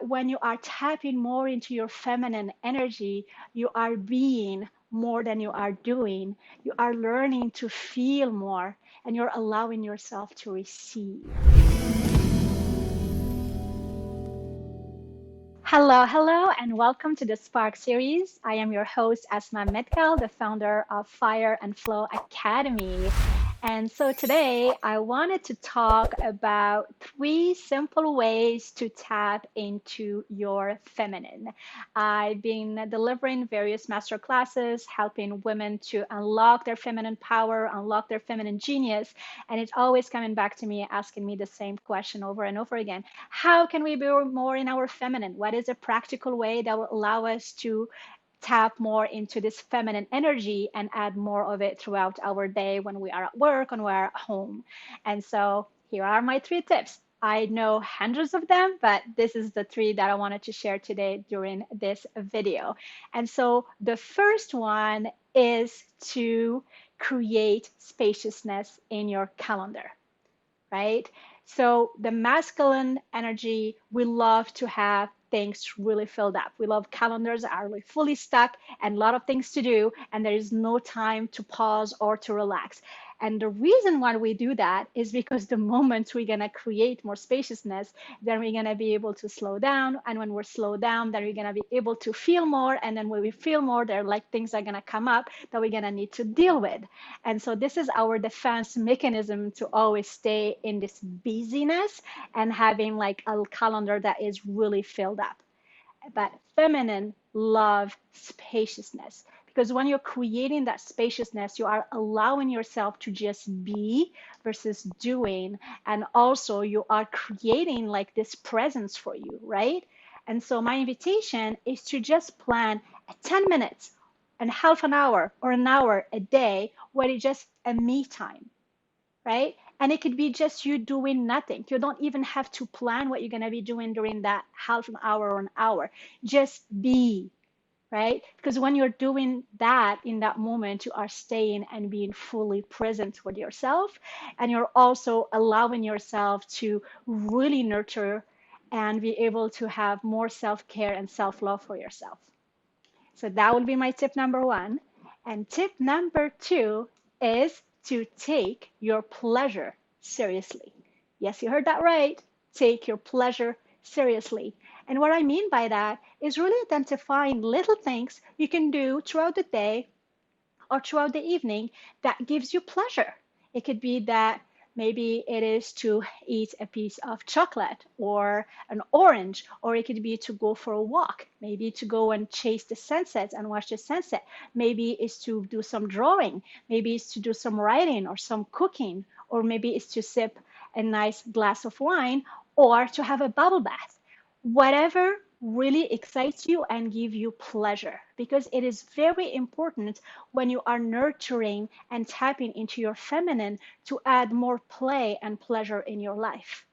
When you are tapping more into your feminine energy, you are being more than you are doing. You are learning to feel more, and you're allowing yourself to receive. Hello, hello, and welcome to the Spark series. I am your host, Asma Metkal, the founder of Fire and Flow Academy. And so today I wanted to talk about three simple ways to tap into your feminine. I've been delivering various master classes, helping women to unlock their feminine power, unlock their feminine genius. And it's always coming back to me, asking me the same question over and over again. How can we be more in our feminine? What is a practical way that will allow us to tap more into this feminine energy and add more of it throughout our day when we are at work and we're at home? And so here are my three tips. I know hundreds of them, but this is the three that I wanted to share today during this video. And so the first one is to create spaciousness in your calendar, right? So the masculine energy, we love to have things really filled up. We love calendars that are really fully stuck and a lot of things to do, and there is no time to pause or to relax. And the reason why we do that is because the moment we're going to create more spaciousness, then we're going to be able to slow down. And when we're slowed down, then we're going to be able to feel more. And then when we feel more, there are like things are going to come up that we're going to need to deal with. And so this is our defense mechanism to always stay in this busyness and having like a calendar that is really filled up. But feminine love spaciousness, because when you're creating that spaciousness, you are allowing yourself to just be versus doing. And also you are creating like this presence for you, right? And so my invitation is to just plan a 10 minutes and half an hour or an hour a day where it's just a me time, right? And it could be just you doing nothing. You don't even have to plan what you're going to be doing during that half an hour or an hour. Just be, right? Because when you're doing that in that moment, you are staying and being fully present with yourself. And you're also allowing yourself to really nurture and be able to have more self care and self love for yourself. So that would be my tip number one. And tip number two is to take your pleasure seriously. Yes, you heard that right. Take your pleasure seriously. And what I mean by that is really identifying little things you can do throughout the day or throughout the evening that gives you pleasure. It could be that maybe it is to eat a piece of chocolate or an orange, or it could be to go for a walk, maybe to go and chase the sunset and watch the sunset. Maybe it's to do some drawing, maybe it's to do some writing or some cooking, or maybe it's to sip a nice glass of wine or to have a bubble bath. Whatever really excites you and give you pleasure, because it is very important when you are nurturing and tapping into your feminine to add more play and pleasure in your life,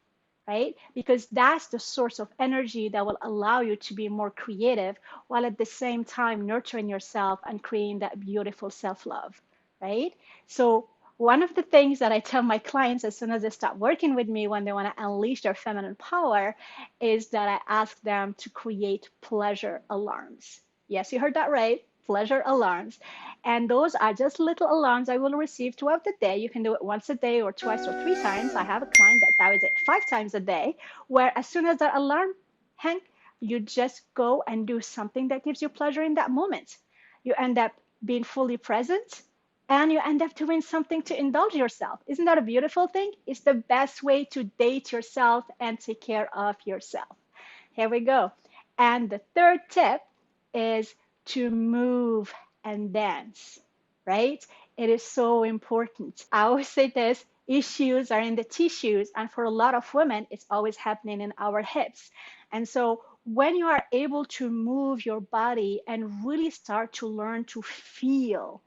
right? Because that's the source of energy that will allow you to be more creative while at the same time nurturing yourself and creating that beautiful self-love, right? So one of the things that I tell my clients as soon as they start working with me when they want to unleash their feminine power is that I ask them to create pleasure alarms. Yes, you heard that right. Pleasure alarms. And those are just little alarms I will receive throughout the day. You can do it once a day or twice or three times. I have a client that does it 5 times a day, where as soon as that alarm hangs, you just go and do something that gives you pleasure in that moment. You end up being fully present and you end up doing something to indulge yourself. Isn't that a beautiful thing? It's the best way to date yourself and take care of yourself. Here we go. And the third tip is to move and dance, right? It is so important. I always say this, issues are in the tissues. And for a lot of women, it's always happening in our hips. And so when you are able to move your body and really start to learn to feel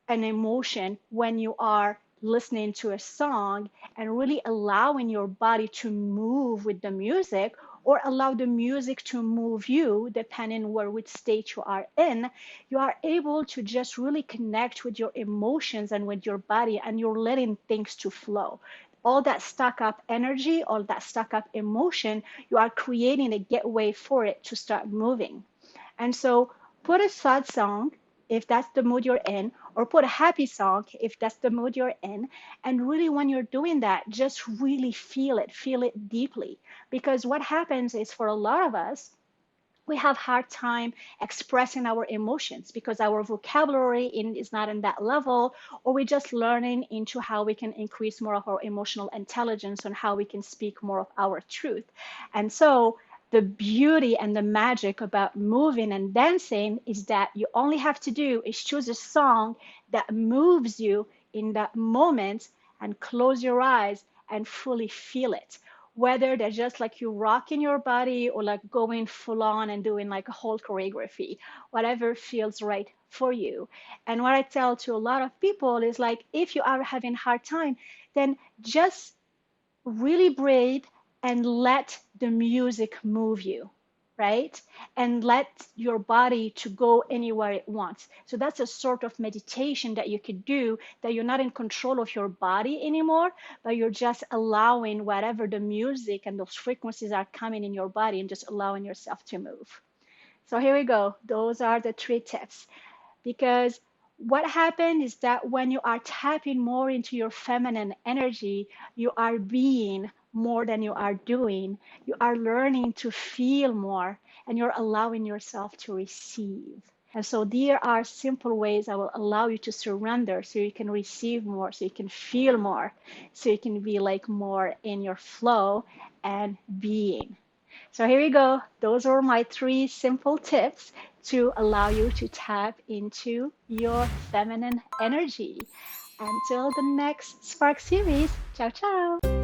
an emotion when you are listening to a song and really allowing your body to move with the music or allow the music to move you depending where which state you are in, you are able to just really connect with your emotions and with your body and you're letting things to flow. all that stuck up energy, all that stuck up emotion, you are creating a gateway for it to start moving. And so put a sad song if that's the mood you're in, or put a happy song if that's the mood you're in. And really, when you're doing that, just really feel it deeply. Because what happens is for a lot of us, we have hard time expressing our emotions because our vocabulary is not in that level, or we're just learning into how we can increase more of our emotional intelligence and how we can speak more of our truth. And so the beauty and the magic about moving and dancing is that you only have to do is choose a song that moves you in that moment and close your eyes and fully feel it, whether they're just like you rocking your body or like going full on and doing like a whole choreography, whatever feels right for you. And what I tell to a lot of people is like, if you are having a hard time, then just really breathe and let the music move you, right? And let your body to go anywhere it wants. So that's a sort of meditation that you could do, that you're not in control of your body anymore, but you're just allowing whatever the music and those frequencies are coming in your body and just allowing yourself to move. So here we go. Those are the 3 tips. Because what happened is that when you are tapping more into your feminine energy, you are being more than you are doing. You are learning to feel more, and you're allowing yourself to receive. And so there are simple ways I will allow you to surrender so you can receive more, so you can feel more, so you can be like more in your flow and being. So here we go. Those are my 3 simple tips to allow you to tap into your feminine energy. Until the next Spark series, ciao, ciao.